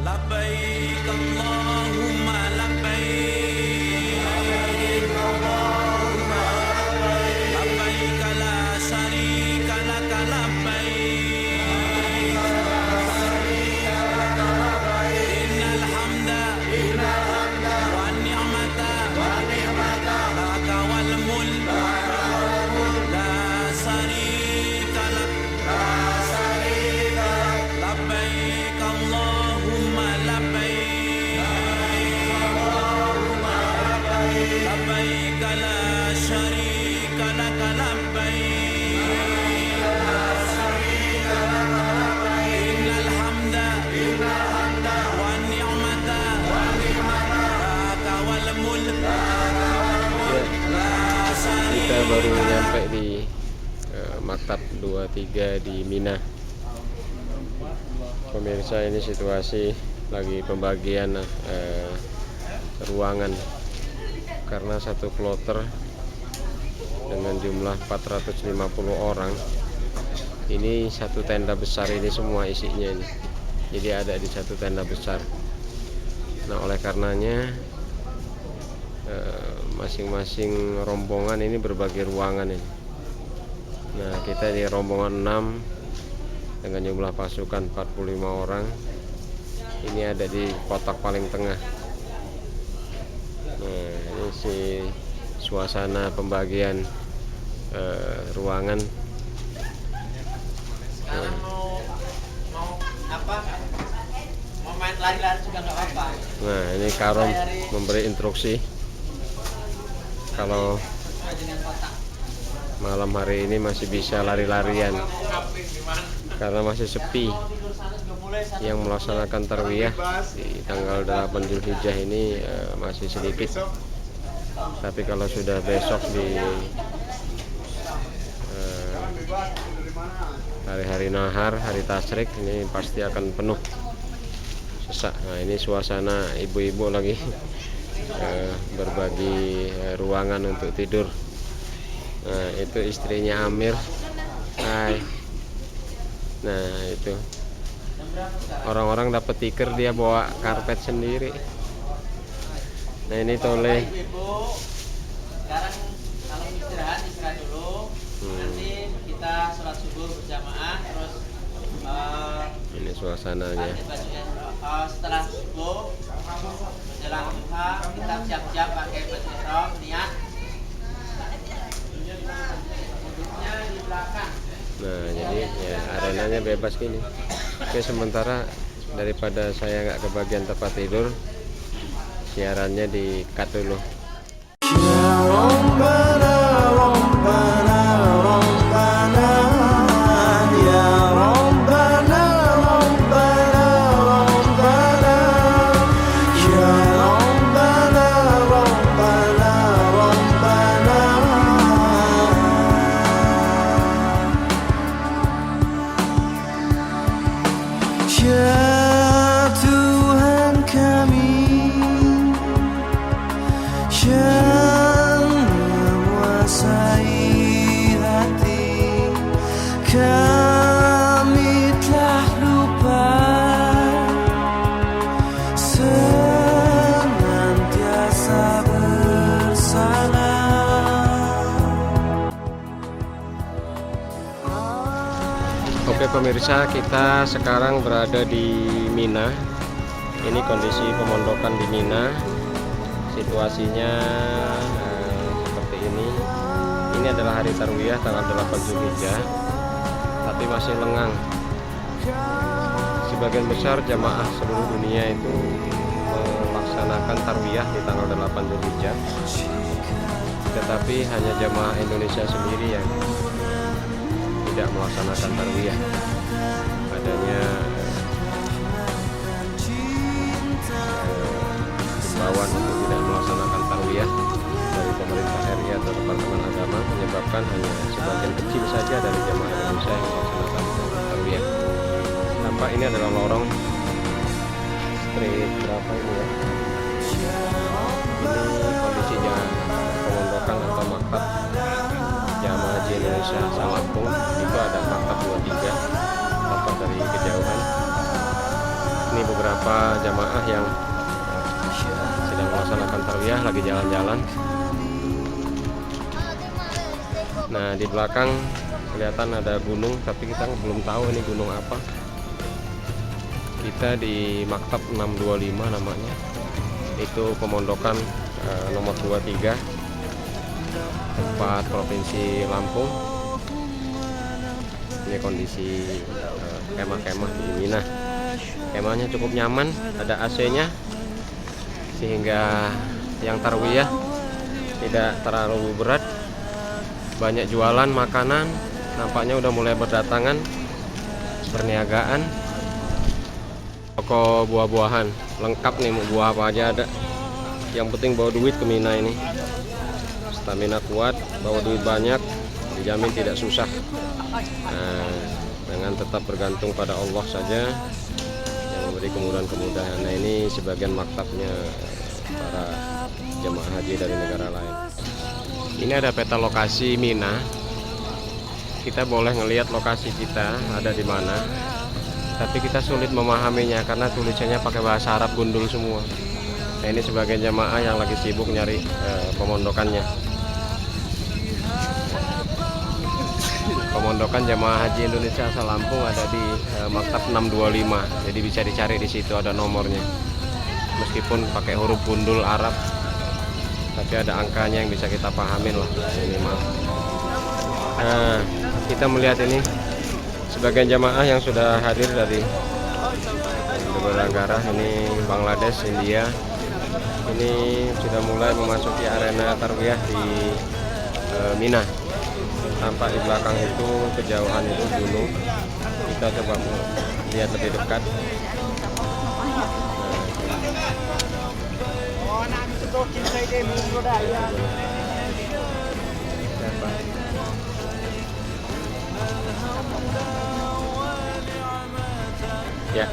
Labbaik Allahumma labbaik, labbaik la syarika lak labbaik, innal hamda wan ni'mata laka wal mulk la syarika lak. Labbaik Allahumma labbaik, labbaik la syarika lak labbaik, innal hamda wan ni'mata laka wal mulk la syarika. Kita baru nyampe di Maktab 23 di Mina. Pemirsa, ini situasi lagi pembagian ruangan karena satu kloter dengan jumlah 450 orang. Ini satu tenda besar, ini semua isinya ini. Jadi ada di satu tenda besar. Nah, oleh karenanya masing-masing rombongan ini berbagi ruangan ini. Nah, kita di rombongan 6 dengan jumlah pasukan 45 orang. Ini ada di kotak paling tengah. Nah, ini si suasana pembagian ruangan. Kalau mau main lari-lari juga nggak apa-apa. Nah, ini Karom memberi instruksi kalau malam hari ini masih bisa lari-larian karena masih sepi. Yang melaksanakan tarwiyah di tanggal 8 Zulhijjah ini masih sedikit. Tapi kalau sudah besok di hari-hari nahar, hari tasyrik, ini pasti akan penuh sesak. Nah, ini suasana ibu-ibu lagi berbagi ruangan untuk tidur. Nah, itu istrinya Amir. Hai. Nah, itu orang-orang dapat tikar, dia bawa karpet sendiri. Nah, ini Toleh. Ibu, sekarang kalau istirahat dulu. Nanti kita sholat subuh berjamaah, terus Ini suasananya. setelah subuh menjelang duha kita siap-siap pakai baju ihram, niat. Duduknya di belakang. Nah, jadi ya arenanya bebas gini. Oke, sementara daripada saya nggak kebagian tempat tidur, siarannya di cut dulu. Ya Tuhan kami yang menguasai hati, kami telah lupa senantiasa bersalah. Oke pemirsa, kita sekarang berada di Mina. Ini kondisi pemondokan di Mina. Situasinya seperti ini. Ini adalah hari tarwiyah tanggal 8 Zulhijjah, tapi masih lengang. Sebagian besar jamaah seluruh dunia itu melaksanakan tarwiyah di tanggal 8 Zulhijjah, tetapi hanya jamaah Indonesia sendiri yang tidak melaksanakan tarwiyah. Adanya himbauan untuk tidak melaksanakan tarwiyah dari pemerintah RI atau Departemen Agama menyebabkan hanya sebagian kecil saja dari jamaah Indonesia yang melaksanakan tarwiyah. Tampak ini adalah lorong street berapa ini ya? Ini kondisinya pemondokan atau maktab jamaah haji Indonesia Salakung. Itu ada maktab 23 tampak dari kejauhan. Ini beberapa beberapa jamaah yang sedang melaksanakan tarbiyah lagi jalan-jalan. Nah, di belakang kelihatan ada gunung, tapi kita belum tahu ini gunung apa. Kita di Maktab 625 namanya. Itu pemondokan nomor 23 tempat Provinsi Lampung. Ini kondisi kemah-kemah di Mina. Kemahnya cukup nyaman, ada AC-nya sehingga yang tarwiyah tidak terlalu berat. Banyak jualan makanan, nampaknya udah mulai berdatangan, perniagaan. Toko buah-buahan lengkap nih, mau buah apa aja ada. Yang penting bawa duit ke Mina ini. Stamina kuat, bawa duit banyak, dijamin tidak susah. Nah, dengan tetap bergantung pada Allah saja yang memberi kemudahan-kemudahan. Nah, ini sebagian maktabnya para jemaah haji dari negara lain. Ini ada peta lokasi Mina. Kita boleh ngelihat lokasi kita ada di mana, tapi kita sulit memahaminya karena tulisannya pakai bahasa Arab gundul semua. Nah, ini sebagian jemaah yang lagi sibuk nyari pemondokannya. Pemondokan jemaah haji Indonesia asal Lampung ada di Maktab 625. Jadi bisa dicari di situ, ada nomornya. Meskipun pakai huruf gundul Arab, tapi ada angkanya yang bisa kita pahamin lah minimal. Nah, kita melihat ini sebagian jamaah yang sudah hadir dari beberapa negara. Ini Bangladesh, India. Ini sudah mulai memasuki arena tarbiyah di Mina. Tampak di belakang itu kejauhan itu gunung. Kita coba lihat lebih dekat. Ya,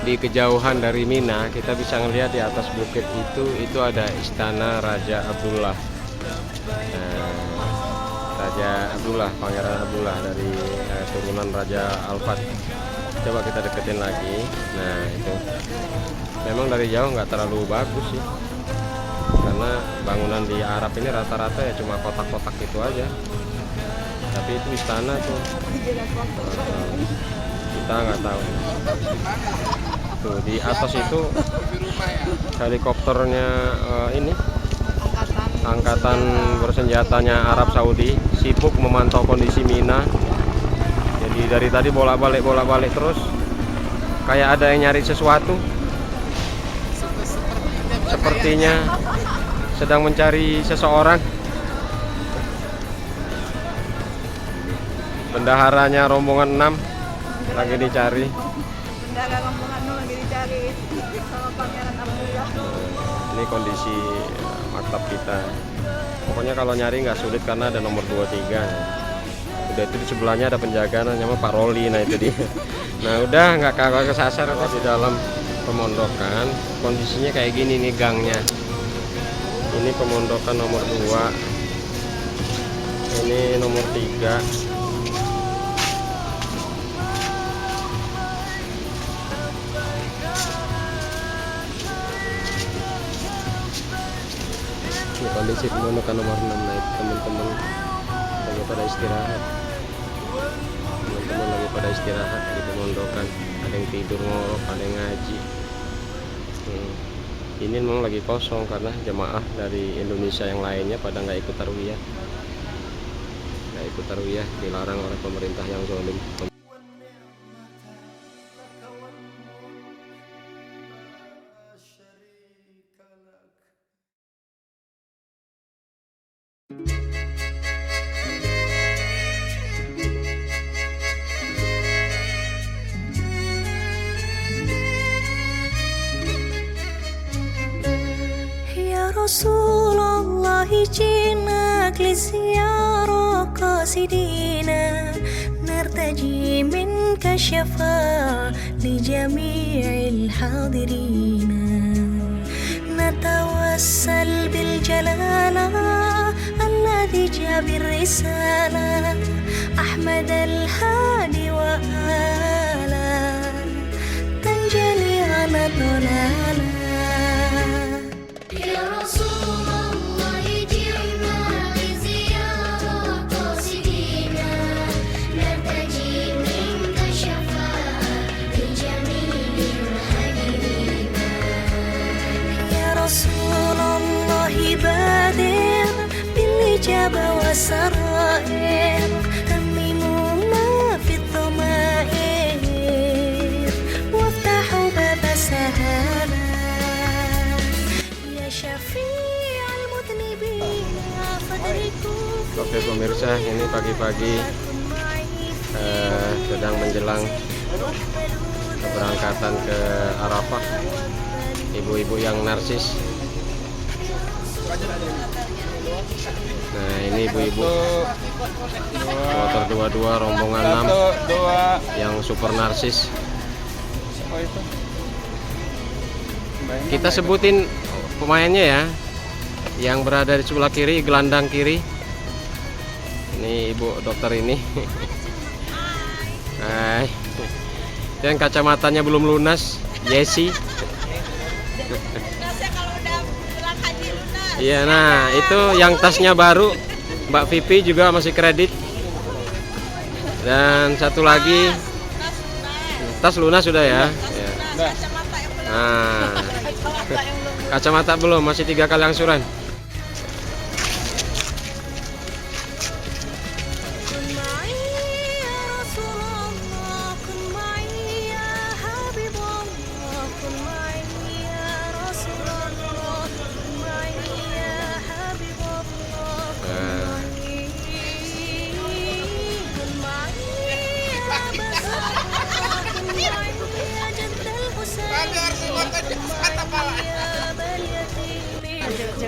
di kejauhan dari Mina kita bisa melihat di atas bukit itu ada istana Raja Abdullah. Raja Abdullah, Pangeran Abdullah dari turunan Raja Al-Fat. Coba kita deketin lagi. Nah, itu memang dari jauh nggak terlalu bagus sih, karena bangunan di Arab ini rata-rata ya cuma kotak-kotak gitu aja. Tapi itu istana tuh, kita nggak tahu. Tuh di atas itu helikopternya ini angkatan bersenjatanya Arab Saudi sibuk memantau kondisi Mina. Jadi dari tadi bolak-balik terus, kayak ada yang nyari sesuatu. Sepertinya sedang mencari seseorang. Bendaharanya rombongan 6 lagi dicari. Bendahara rombongan 6 lagi dicari sama Pangeran Abdullah. Ini kondisi maktab kita. Pokoknya kalau nyari nggak sulit karena ada nomor 23. Udah itu di sebelahnya ada penjaga namanya Pak Roli. Nah itu dia. Nah udah nggak kagak kesasar kok di dalam pemondokan. Kondisinya kayak gini nih gangnya. Ini pemondokan nomor 2. Ini nomor 3. Kondisi pemondokan nomor 6. Nah itu teman-teman lagi pada istirahat. Teman-teman lagi pada istirahat di pemondokan. Ada yang tidur ngorok, ada yang ngaji. Ini memang lagi kosong karena jemaah dari Indonesia yang lainnya pada nggak ikut tarwiyah. Nggak ikut tarwiyah, dilarang oleh pemerintah yang zalim. Rasulullah جئناك للزيارة قاصدينا نرتجي منك الشفاعة لجميع الحاضرين نتوسل بالجلالة الذي جاء بالرسالة أحمد الهادي وآله تنجلي على الحجاب والسرائر همموا ما في الضمائر وافتحوا باب السهالة يا شفيع المذنبين فادركوا Oke pemirsa, ini pagi-pagi sedang menjelang keberangkatan ke Arafah. Ibu-ibu yang narsis. Nah ini ibu-ibu motor 22 rombongan 6 yang super narsis. Kita sebutin pemainnya ya, yang berada di sebelah kiri, gelandang kiri. Ini ibu dokter ini. Hai. Dan kacamatanya belum lunas, Yesi. Iya, nah itu yang tasnya baru, Mbak Vivi juga masih kredit. Dan satu lagi, tas lunas sudah ya. Nah, kacamata belum, masih 3 kali angsuran.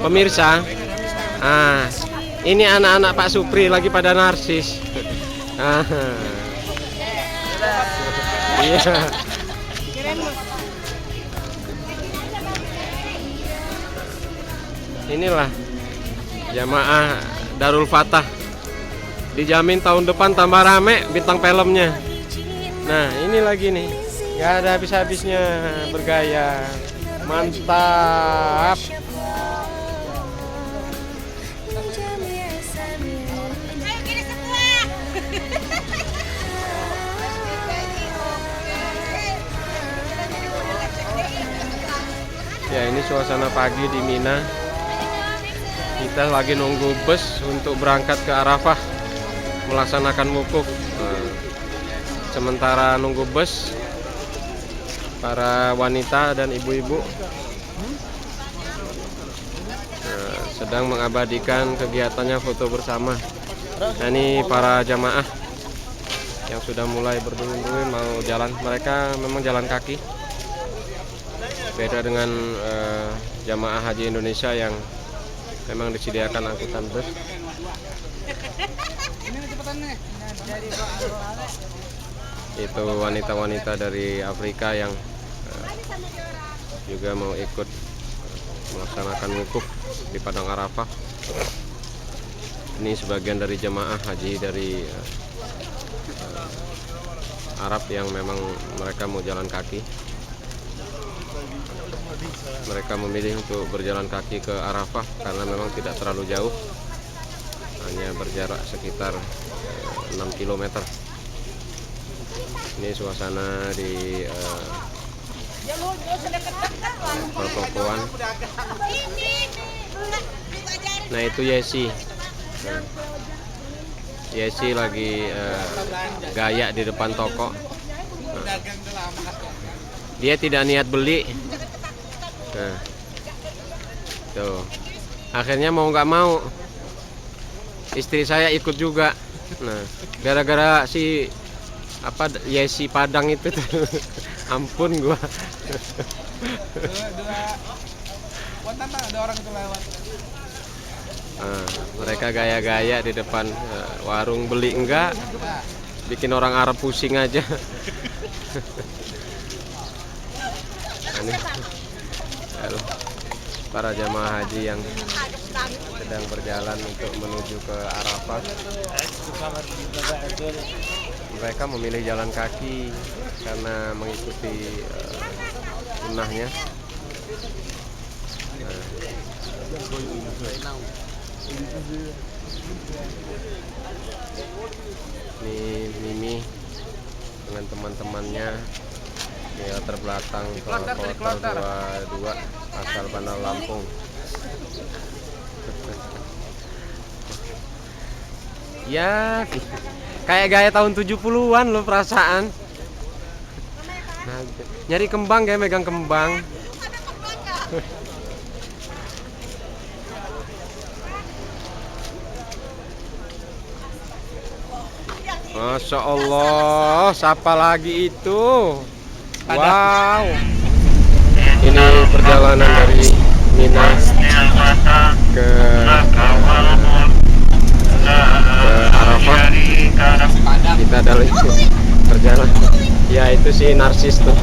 Pemirsa, ini anak-anak Pak Supri lagi pada narsis. Iya. Inilah jamaah Darul Fatah. Dijamin tahun depan tambah rame bintang filmnya. Nah, ini lagi nih. Gak ada habis-habisnya bergaya. Mantap. Ya, ini suasana pagi di Mina. Kita lagi nunggu bus untuk berangkat ke Arafah melaksanakan wukuf. Sementara nunggu bus, para wanita dan ibu-ibu sedang mengabadikan kegiatannya foto bersama. Nah, ini para jamaah yang sudah mulai berduyun-duyun mau jalan. Mereka memang jalan kaki. Beda dengan jamaah haji Indonesia yang memang disediakan angkutan bus. Itu wanita-wanita dari Afrika yang juga mau ikut melaksanakan wukuf di Padang Arafah. Ini sebagian dari jamaah haji dari Arab yang memang mereka mau jalan kaki. Mereka memilih untuk berjalan kaki ke Arafah karena memang tidak terlalu jauh, hanya berjarak sekitar 6 km. Ini suasana di pertokoan. Nah, itu Yesi. Yesi lagi gaya di depan toko. Dia tidak niat beli. Nah, tuh. Akhirnya mau nggak mau, istri saya ikut juga. Nah, gara-gara si Yesi Padang itu tuh. Ampun gua. Ada orang itu lewat. Mereka gaya-gaya di depan warung, beli enggak, bikin orang Arab pusing aja. Ini para jamaah haji yang sedang berjalan untuk menuju ke Arafah. Mereka memilih jalan kaki karena mengikuti sunnahnya. Ini Mimi dengan teman-temannya di latar belakang Kloter 22 asal Bandar Lampung. Ya, kayak gaya tahun 70-an loh perasaan. Nah, nyari kembang kayak megang kembang. Masya Allah, siapa lagi itu? Wow. Ini perjalanan dari Mina ke Arafah. Kita dalam perjalanan. Ya itu si narsis tuh.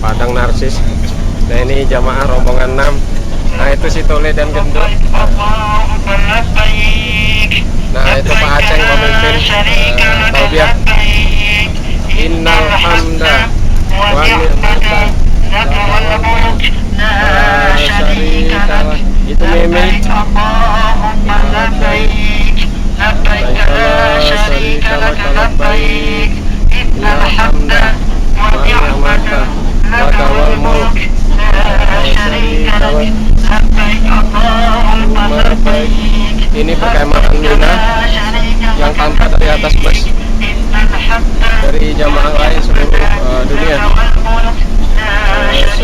Padang narsis. Nah ini jamaah rombongan 6. Nah itu si Tole dan Gendut. Nah itu Pak Aceng memimpin talbiyah. Innal hamda wa ni'mata syarikalah. Itu meme. Syarikalah baik. Innal hamda wa ni'mata laka wal mulk. Ini perkemahan Mina yang tampak dari atas bus dari jamaah lain seluruh dunia.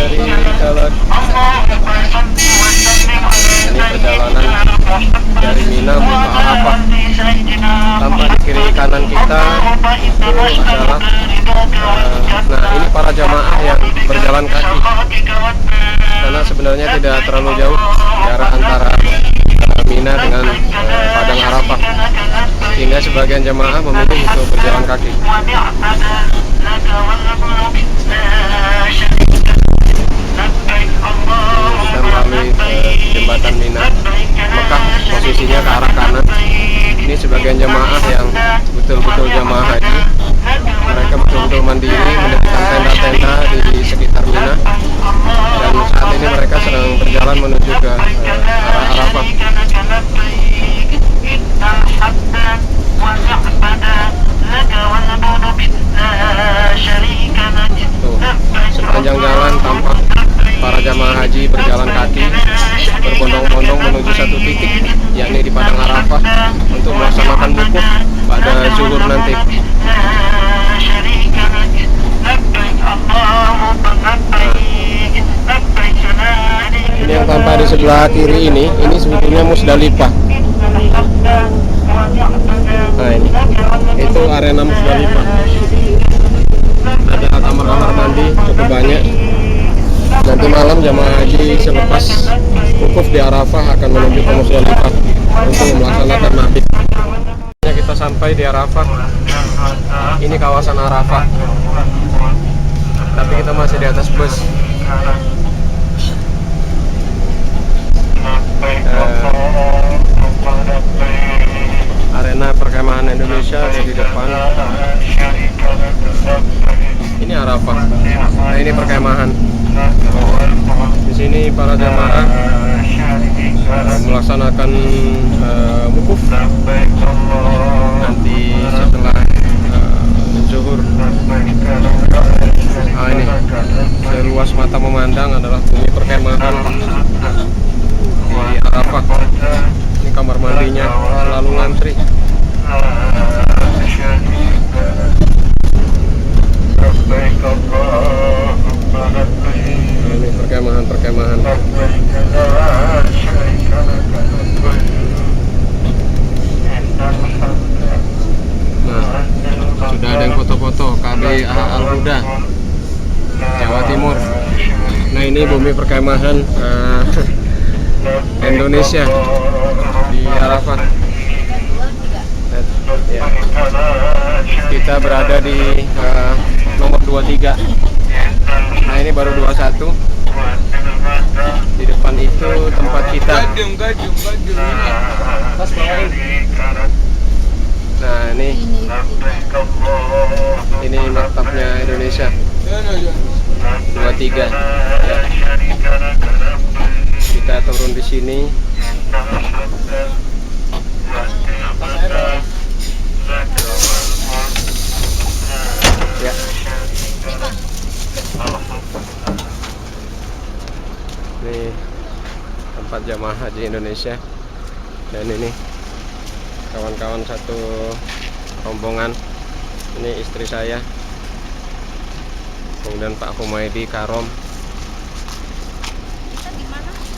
Ini perjalanan dari Mina menuju Arafah. Tampak di kiri kanan kita itu adalah nah ini para jamaah yang berjalan kaki. Karena sebenarnya tidak terlalu jauh jarak antara Mina dengan Padang Arafah, sehingga sebagian jamaah memilih untuk berjalan kaki. Kita melalui jembatan Mina, Mekah, posisinya ke arah kanan. Ini sebagian jamaah yang betul-betul jamaah haji. Mereka betul-betul mandiri mendirikan tenda-tenda di sekitar Mina. Dan saat ini mereka sedang berjalan menuju ke arah Arafah. Tuh, sepanjang jalan tampak para jamaah haji berjalan kaki berbondong-bondong menuju satu titik, yakni di Padang Arafah, untuk melaksanakan wukuf pada zuhur nanti. Ini yang tampak di sebelah kiri ini sebetulnya Musdalifah. Nah ini, itu arena Musdalifah. Ada kamar-kamar mandi cukup banyak. Nanti malam jamaah haji selepas wukuf di Arafah akan menuju ke Musdalifah untuk melaksanakan mabit. Kita sampai di Arafah. Ini kawasan Arafah. Tapi kita masih di atas bus. Arena perkemahan Indonesia ada di depan. Ini Arafah. Nah ini perkemahan. Di sini para jamaah melaksanakan wukuf nanti setelah zuhur. Nah ini seluas mata memandang adalah bumi perkemahan di Arafah. Ini kamar mandinya selalu ngantri. Ini perkemahan. Nah, sudah ada yang foto-foto KBA Al-Huda Jawa Timur. Nah ini bumi perkemahan Indonesia di Arafah. Ya. Kita berada di nomor 23. Nah ini baru 21. Di depan itu tempat kita. Nah ini maktabnya Indonesia 23. Ya. Kita turun di sini. Ya. Ini tempat jamaah haji Indonesia. Dan ini kawan-kawan satu rombongan. Ini istri saya, kemudian Pak Humaydi Karom,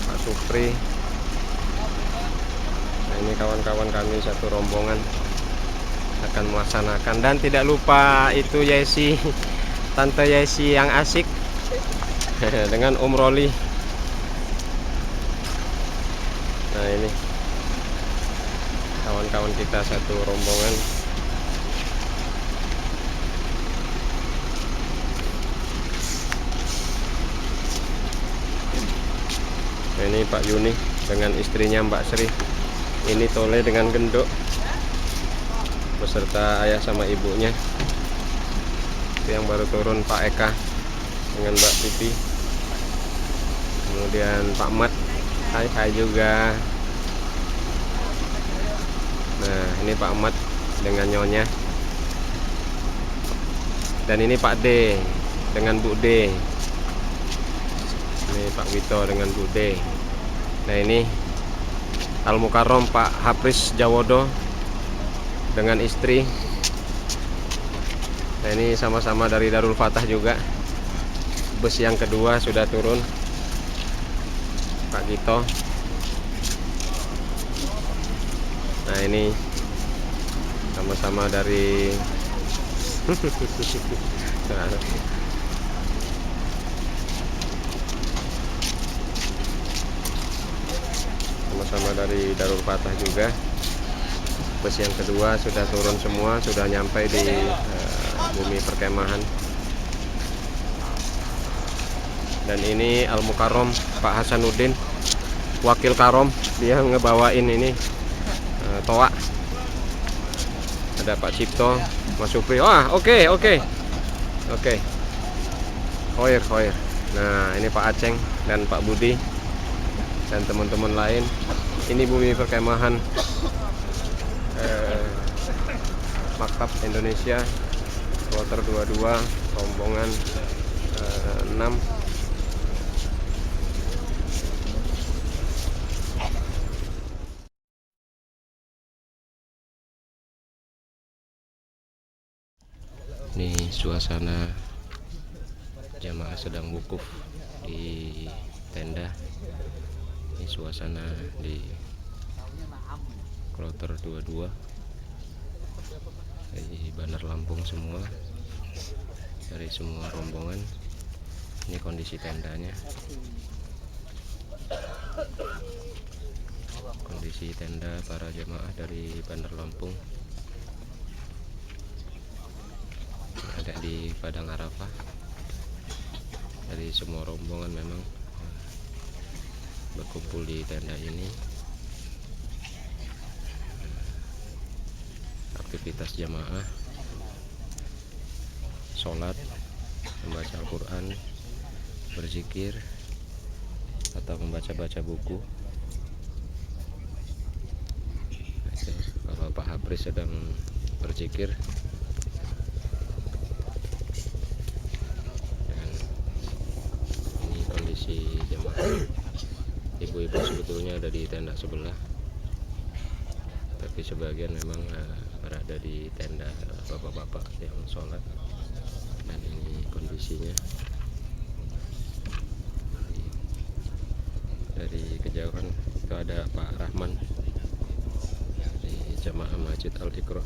Pak Supri. Nah, ini kawan-kawan kami satu rombongan akan melaksanakan. Dan tidak lupa itu Yesi, Tante Yesi yang asik dengan Om Roli. Nah, ini kawan-kawan kita satu rombongan. Nah, ini Pak Yuni dengan istrinya Mbak Sri. Ini Tole dengan Gendok beserta ayah sama ibunya. Itu yang baru turun Pak Eka dengan Mbak Pipi. Kemudian Pak Mat, hai juga. Nah, ini Pak Mat dengan Nyonya. Dan ini Pak D dengan Bu D. Ini Pak Wito dengan Bu D. Nah, ini Al Mukarrom Pak Hapris Jawodo dengan istri. Nah, ini sama-sama dari Darul Fatah juga. Bus yang kedua sudah turun Pak Gito. Nah, ini sama-sama dari sama-sama dari Darul Fatah juga. Bus yang kedua sudah turun semua, sudah nyampe di bumi perkemahan. Dan ini Al Mukarrom Pak Hasanuddin, wakil Karom, dia ngebawain ini toa. Ada Pak Cipto, Mas Supri. Wah, oke. Khoir. Nah, ini Pak Aceng dan Pak Budi dan teman-teman lain. Ini bumi perkemahan Maktab Indonesia Kloter 22 rombongan 6. Ini suasana jamaah sedang wukuf di tenda. Ini suasana di Kloter 22 dari Bandar Lampung semua, dari semua rombongan. Ini kondisi tendanya, kondisi tenda para jamaah dari Bandar Lampung. Ada di Padang Arafah. Dari semua rombongan memang berkumpul di tenda ini. Aktivitas jamaah sholat, membaca Al-Quran, berzikir, atau membaca-baca buku. Kalau Pak Hapris sedang berzikir, dan ini kondisi jamaah. Ibu-ibu sebetulnya ada di tenda sebelah, tapi sebagian memang berada di tenda bapak-bapak yang sholat. Dan ini kondisinya. Dari kejauhan itu ada Pak Rahman di jamaah Masjid Al-Iqra.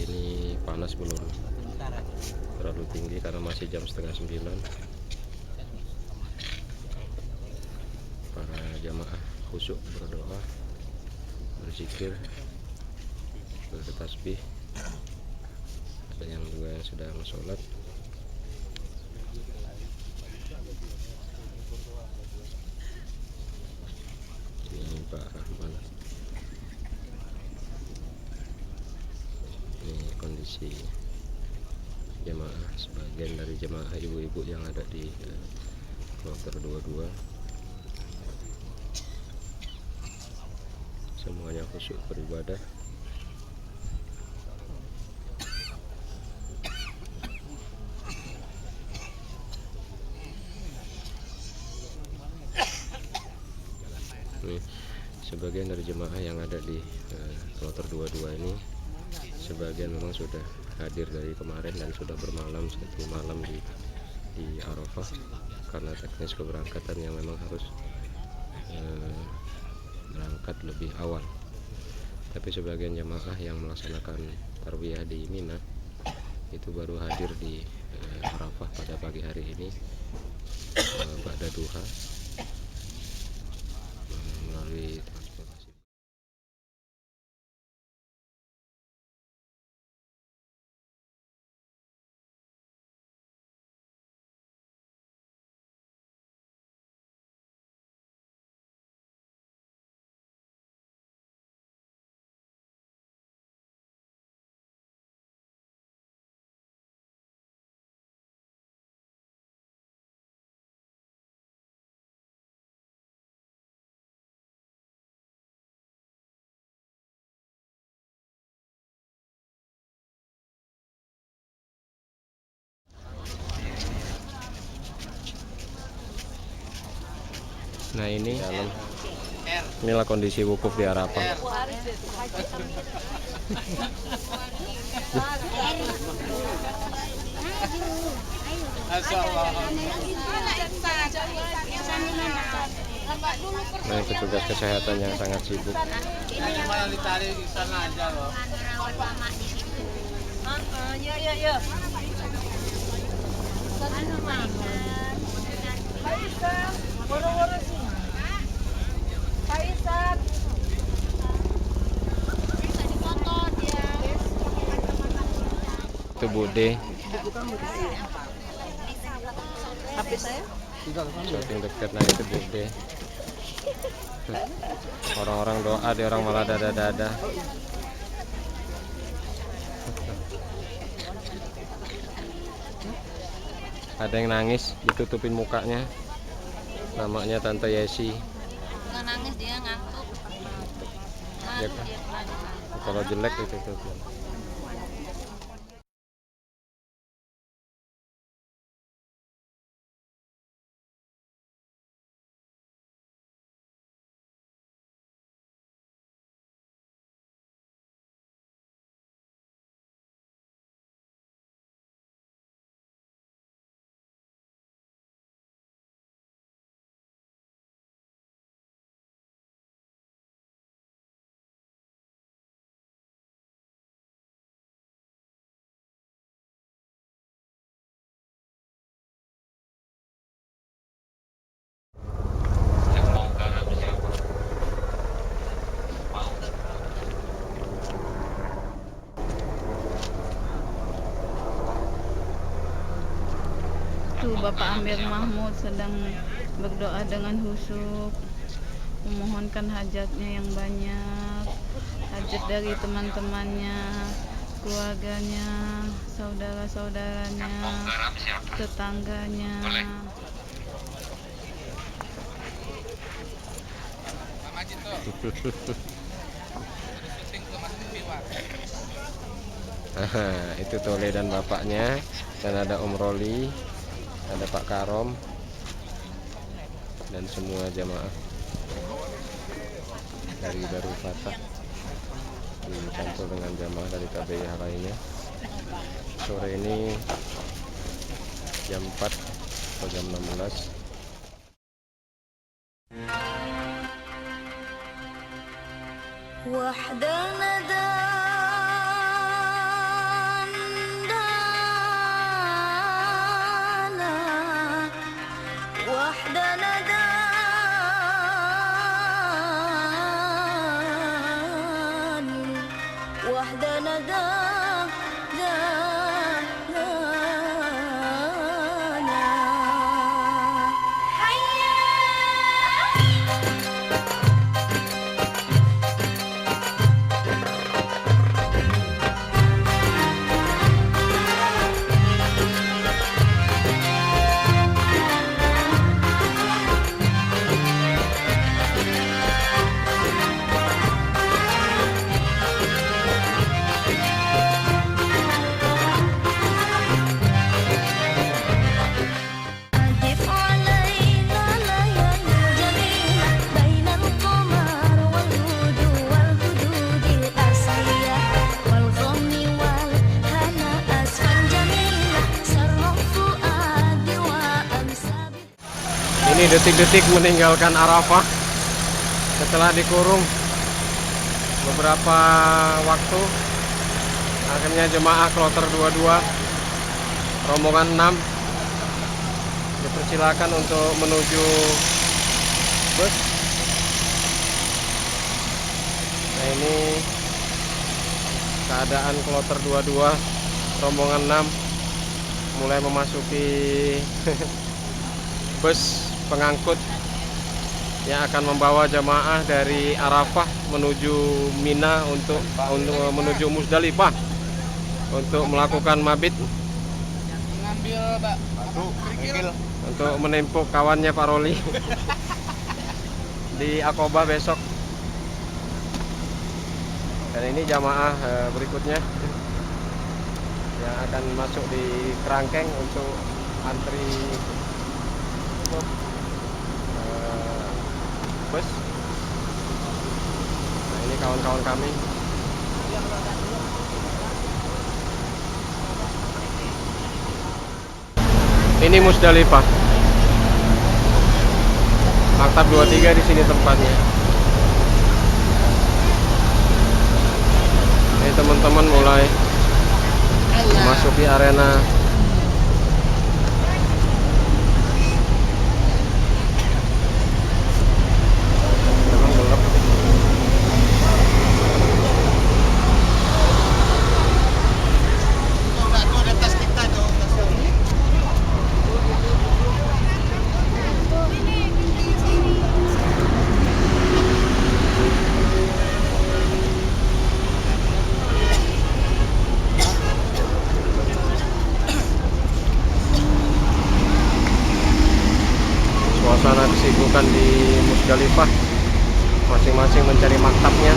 Ini panas belum terlalu tinggi karena masih jam 8:30. Para jamaah khusyuk berdoa, berzikir, bertasbih. Ada yang juga yang sedang sholat. Ini Pak Rahman. Ini kondisi jamaah, sebagian dari jamaah ibu-ibu yang ada di Kloter 22. Semuanya khusyuk beribadah. sebagian dari jemaah yang ada di kloter 22 ini, sebagian memang sudah hadir dari kemarin dan sudah bermalam 1 malam di Arafah karena teknis keberangkatan yang memang harus berangkat lebih awal. Tapi sebagian jemaah yang melaksanakan tarwiyah di Mina itu baru hadir di Arafah pada pagi hari ini pada duha melalui transportasi. Nah ini dalam, inilah kondisi wukuf di Arafah. Nah petugas kesehatan yang sangat sibuk. Cuma yang ditarik di sana aja loh. Ya. Boro-boro sih. Kaisan. Itu Bude. HP saya? Saking dekat, nah itu Bude. Orang-orang doa, dia orang malah dada-dada. Ada yang nangis, ditutupin mukanya. Namanya Tante Yesi. Nggak nangis, dia ngantuk. Ya, kalau jelek itu tuh. Bapak Amir Mahmud sedang berdoa dengan khusyuk, memohonkan hajatnya yang banyak, hajat dari teman-temannya, keluarganya, saudara-saudaranya, tetangganya. Itu Tole dan bapaknya, dan ada Om Roli, ada Pak Karom, dan semua jamaah dari Darul Fatah dicampur dengan jamaah dari KBIH lainnya. Sore ini jam 4 atau jam 16. وحدنا Ini detik-detik meninggalkan Arafah setelah dikurung beberapa waktu. Akhirnya jemaah kloter 22 rombongan 6 dipersilakan untuk menuju bus. Nah, ini keadaan kloter 22 rombongan 6 mulai memasuki bus pengangkut yang akan membawa jamaah dari Arafah menuju Mina untuk menuju Musdalifah untuk melakukan mabit, untuk menempuh kawannya Pak Roli di Aqobah besok. Dan ini jamaah berikutnya yang akan masuk di kerangkeng untuk antri bus. Nah, ini kawan-kawan kami. Ini Musdalifah. Maktab 23 di sini tempatnya. Ini teman-teman mulai memasuki arena. Suasana kesibukan di Musdalifah, masing-masing mencari maktabnya.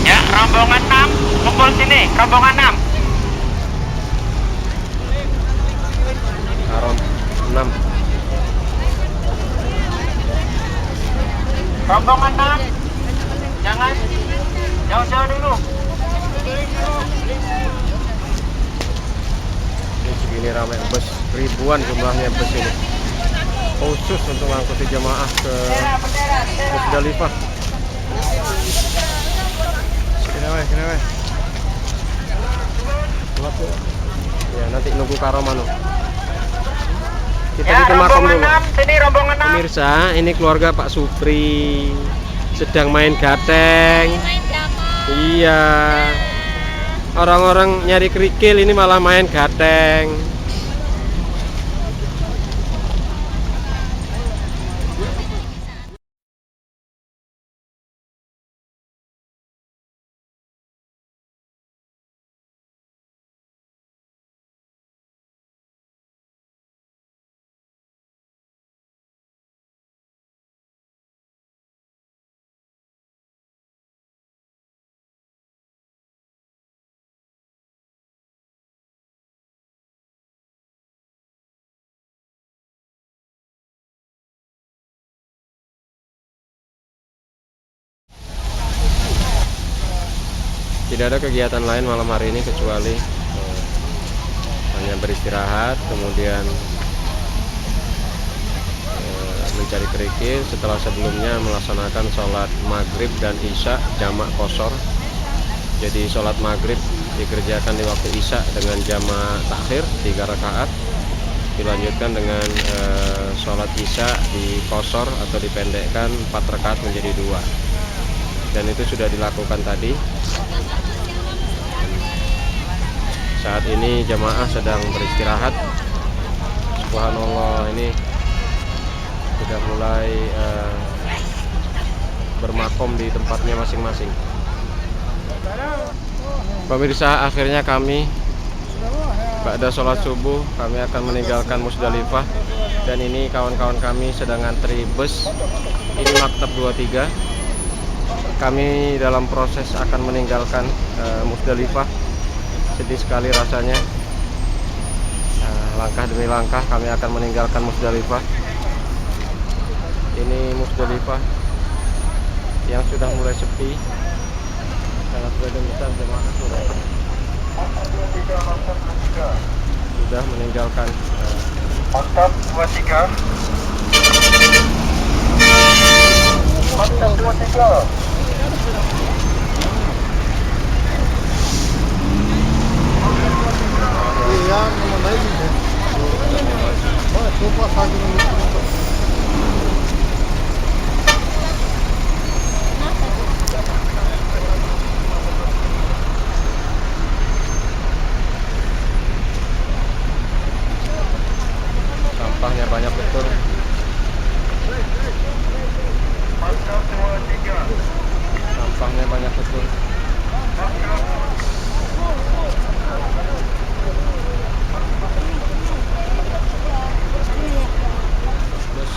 Ya, rombongan 6 kumpul sini, rombongan 6. Arom 6. Rombongan 6. Jangan jauh-jauh dulu. Ini segini ramai bus, ribuan jumlahnya bus ini, khusus untuk mengangkuti jemaah ke Musdalifah. Kenapa? Ya, nanti nunggu Karomano. Kita Ya, di makam rombongan dulu. 6, sini rombongan 6. Pemirsa, ini keluarga Pak Supri sedang main gateng. Main drama. Iya. Orang-orang nyari kerikil, ini malah main gateng. Tidak ada kegiatan lain malam hari ini kecuali hanya beristirahat, kemudian mencari kerikil setelah sebelumnya melaksanakan sholat maghrib dan isya jamak qashar. Jadi sholat maghrib dikerjakan di waktu isya dengan jamak takhir 3 rakaat, dilanjutkan dengan sholat isya di qashar atau dipendekkan 4 rakaat menjadi 2. Dan itu sudah dilakukan tadi. Saat ini jamaah sedang beristirahat. Subhanallah, ini sudah mulai bermakom di tempatnya masing-masing. Pemirsa, akhirnya kami ba'da sholat subuh kami akan meninggalkan Musdalifah. Dan ini kawan-kawan kami sedang ngantri bus. Ini maktab 23. Kami dalam proses akan meninggalkan Musdalifah. Sedih sekali rasanya. Langkah demi langkah kami akan meninggalkan Musdalifah. Ini Musdalifah yang sudah mulai sepi. Sangat sebagian besar jemaah sudah meninggalkan Maktab 23. Sampahnya banyak betul. Sampahnya banyak betul. Terus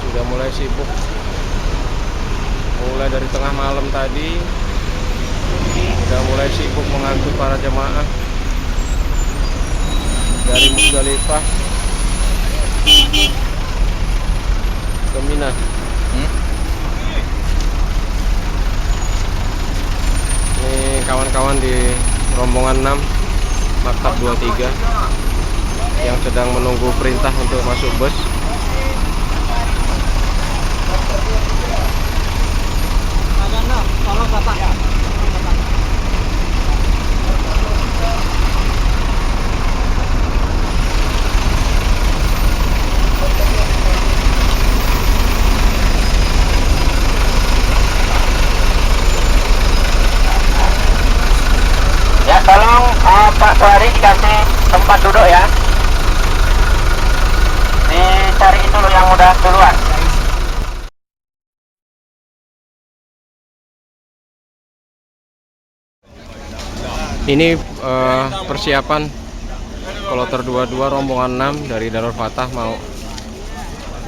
sudah mulai sibuk. Mulai dari tengah malam tadi sudah mulai sibuk mengangkut para jemaah dari Musdalifah ke Mina. Ini kawan-kawan di rombongan 6 Maktab 23 yang sedang menunggu perintah untuk masuk bus. Tolong Bapak. Ya, tolong Pak Suhari dikasih tempat duduk ya. Dicari dulu yang udah duluan. Ini persiapan kloter 22 rombongan 6 dari Darul Fatah mau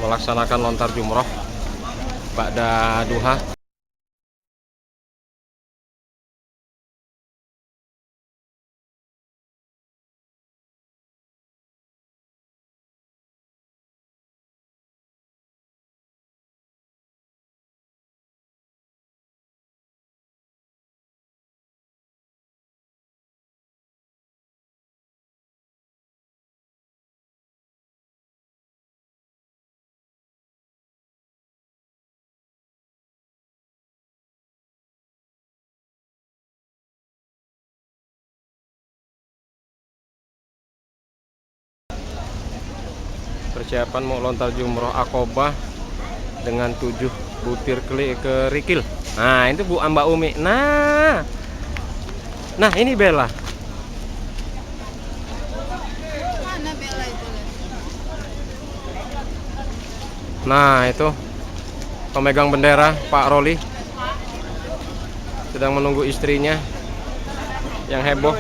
melaksanakan lontar jumroh ba'da duha. Persiapan mau lontar jumroh Aqobah dengan 7 butir kerikil. Nah, itu Bu Mbak Umi. Nah, ini Bella. Mana Bella itu? Nah, itu pemegang bendera Pak Roli sedang menunggu istrinya yang heboh.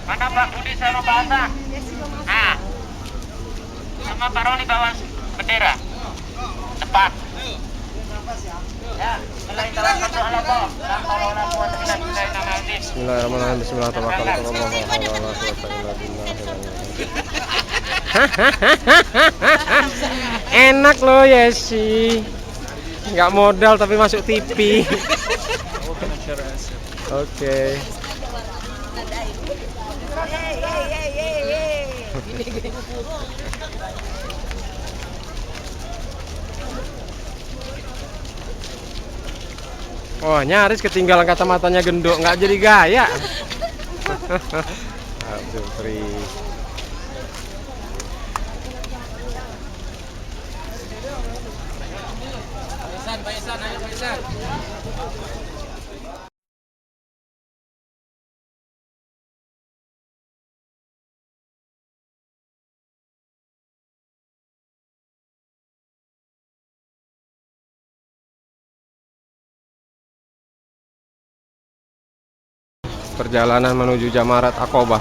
Mana Pak Budi sama Pak Hasan? Nah, sama Pak Roni bawa bendera. Depan. Ya, Bismillahirrahmanirrahim. Bismillahirrahmanirrahim. Enak loh Yesi. Nggak modal tapi masuk TV. Oke. Oh, nyaris ketinggalan kacamatanya genduk, nggak jadi gaya. Aduh, Pri. Baisan, ayo Baisan. Perjalanan menuju Jamarat Aqobah.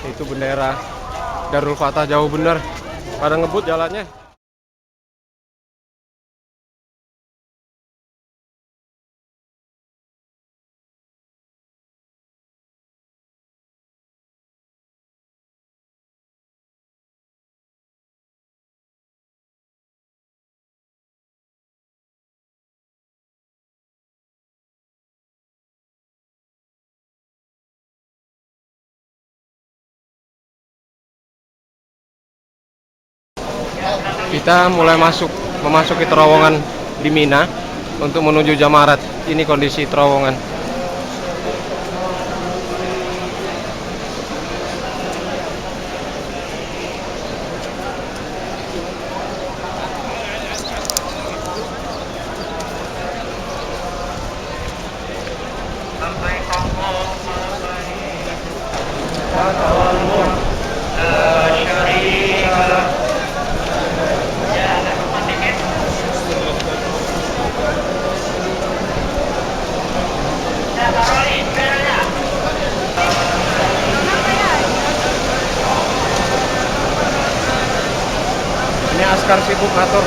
Itu bendera Darul Fatah jauh bener. Pada ngebut jalannya. Kita mulai memasuki terowongan di Mina untuk menuju Jamarat. Ini kondisi terowongan. Ini askar sibuk ngatur.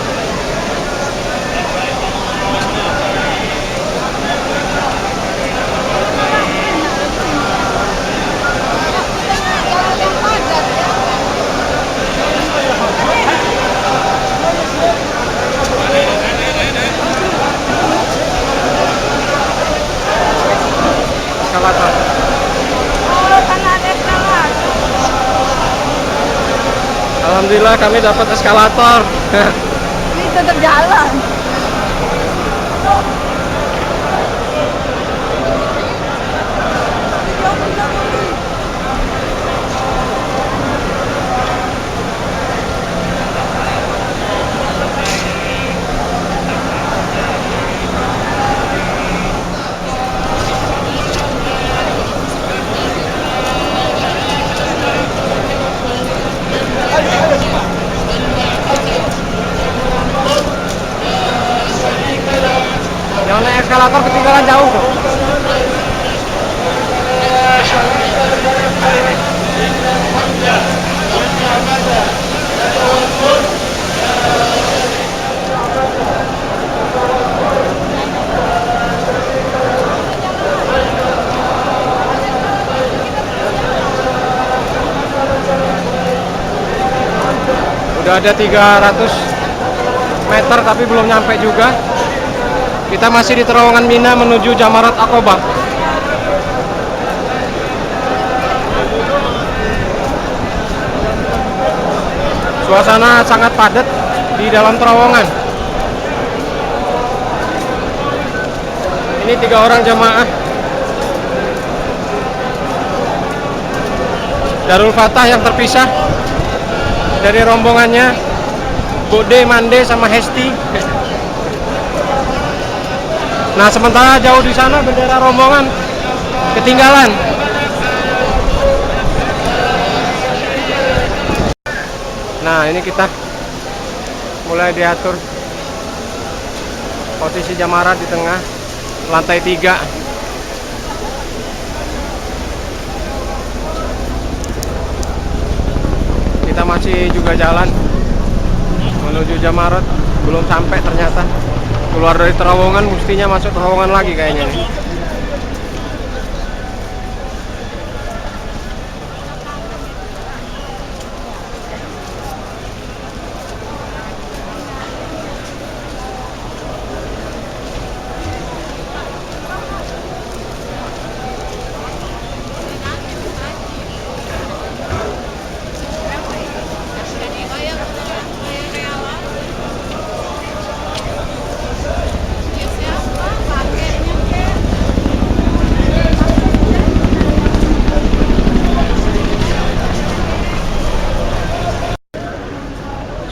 Eskalator. Oh, karena ada eskalator. Alhamdulillah kami dapat eskalator. Ini tetap jalan. Yang naik eskalator ketinggalan jauh tuh. Udah ada 300 meter tapi belum nyampe juga. Kita masih di terowongan Mina menuju Jamarat Aqobah. Suasana sangat padat di dalam terowongan. Ini 3 orang jamaah Darul Fatah yang terpisah dari rombongannya Bode, Mande, sama Hesti. Nah, sementara jauh di sana bendera rombongan ketinggalan. Nah, ini kita mulai diatur posisi Jamarat di tengah lantai 3. Kita masih juga jalan menuju Jamarat, belum sampai ternyata. Keluar dari terowongan, mestinya masuk terowongan lagi kayaknya nih.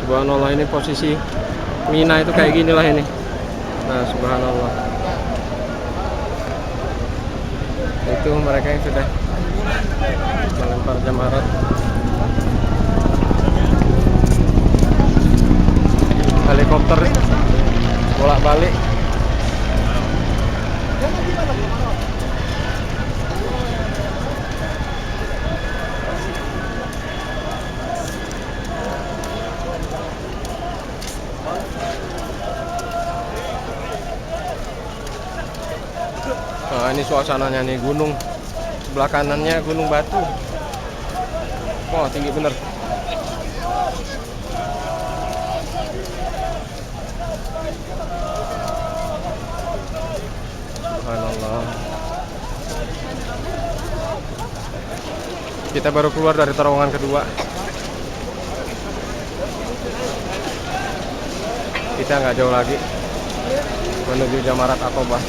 Subhanallah, ini posisi Mina itu kayak ginilah ini. Nah, subhanallah. Itu mereka yang sudah melempar Jamarat. Helikopter bolak-balik. Nah, ini suasananya nih, gunung sebelah kanannya Gunung Batu. Wah, tinggi bener. Subhanallah. Kita baru keluar dari terowongan kedua. kita nggak jauh lagi menuju Jamarat Aqobah.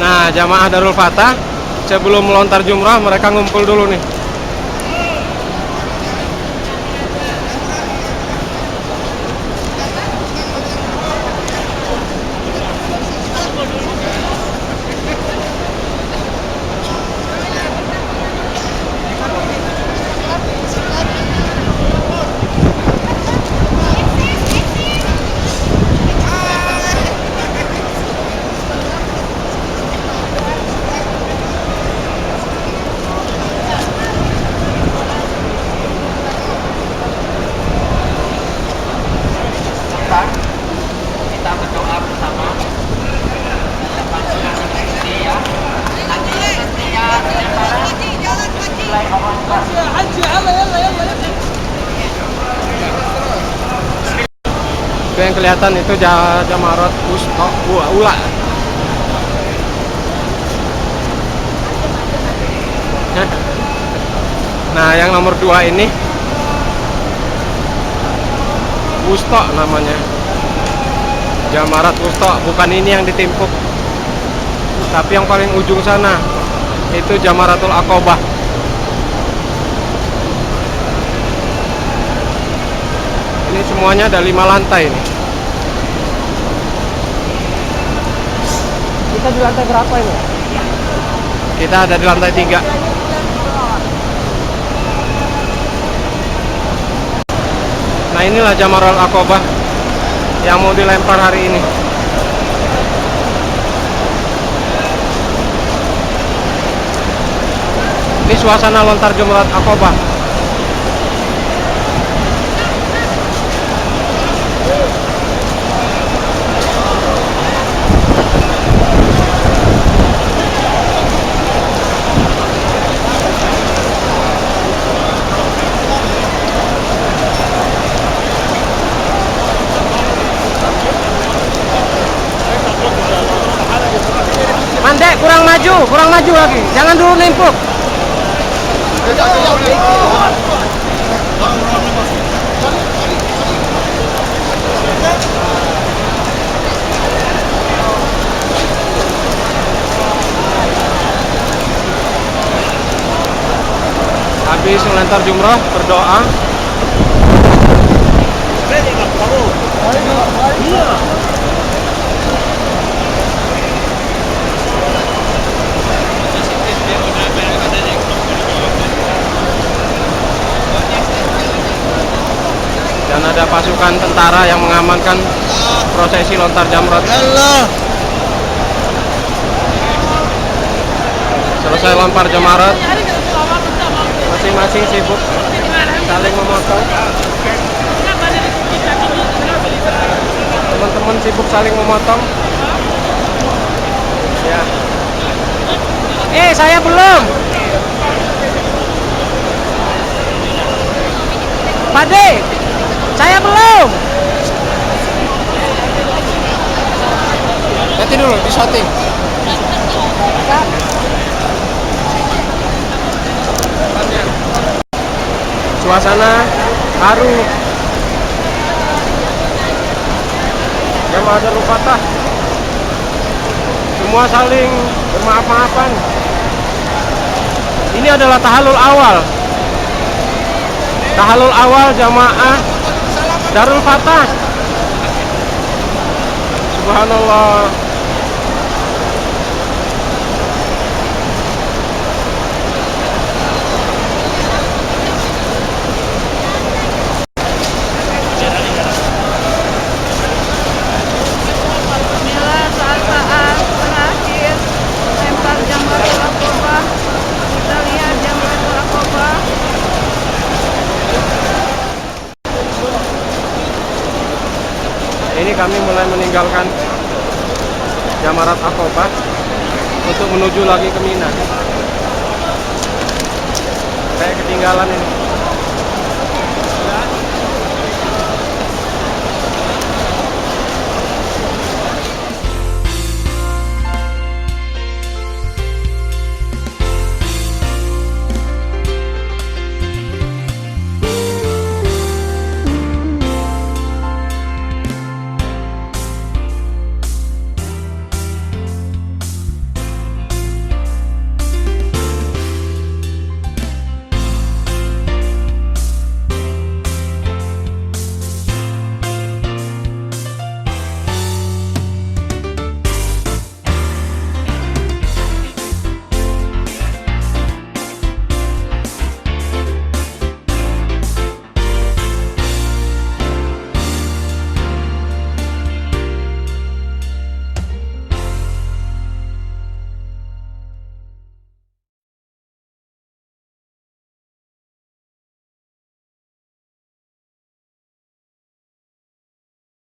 Nah, jamaah Darul Fatah sebelum melontar jumrah mereka ngumpul dulu nih. Kita berdoa bersama. Itu yang kelihatan itu Jamarat Ula. Nah, yang nomor 2 ini Wusto namanya. Jamarat Wusto, bukan ini yang ditimpuk. Tapi yang paling ujung sana itu Jamaratul Aqobah. Ini semuanya ada 5 lantai nih. Kita di lantai berapa ini? Kita ada di lantai 3. Nah, inilah Jamaratul Aqobah yang mau dilempar hari ini. Ini suasana lontar Jamarat Aqobah. Mandek, kurang maju lagi. Jangan dulu nimpuk. Habis melempar jumrah, berdoa. Dan ada pasukan tentara yang mengamankan prosesi lontar jamrat. Selesai lempar jamarat, masing-masing sibuk saling memotong. Teman-teman sibuk saling memotong. Ya. Saya belum. Pade, saya belum. Nanti dulu di shooting. Suasana haru. Jamaah Darul Fatah semua saling bermaaf-maafan. Ini adalah tahallul awal. Tahallul awal jamaah Darul Fatah. Subhanallah. ini kami mulai meninggalkan Jamarat Aqobah untuk menuju lagi ke Mina. Saya ketinggalan ini.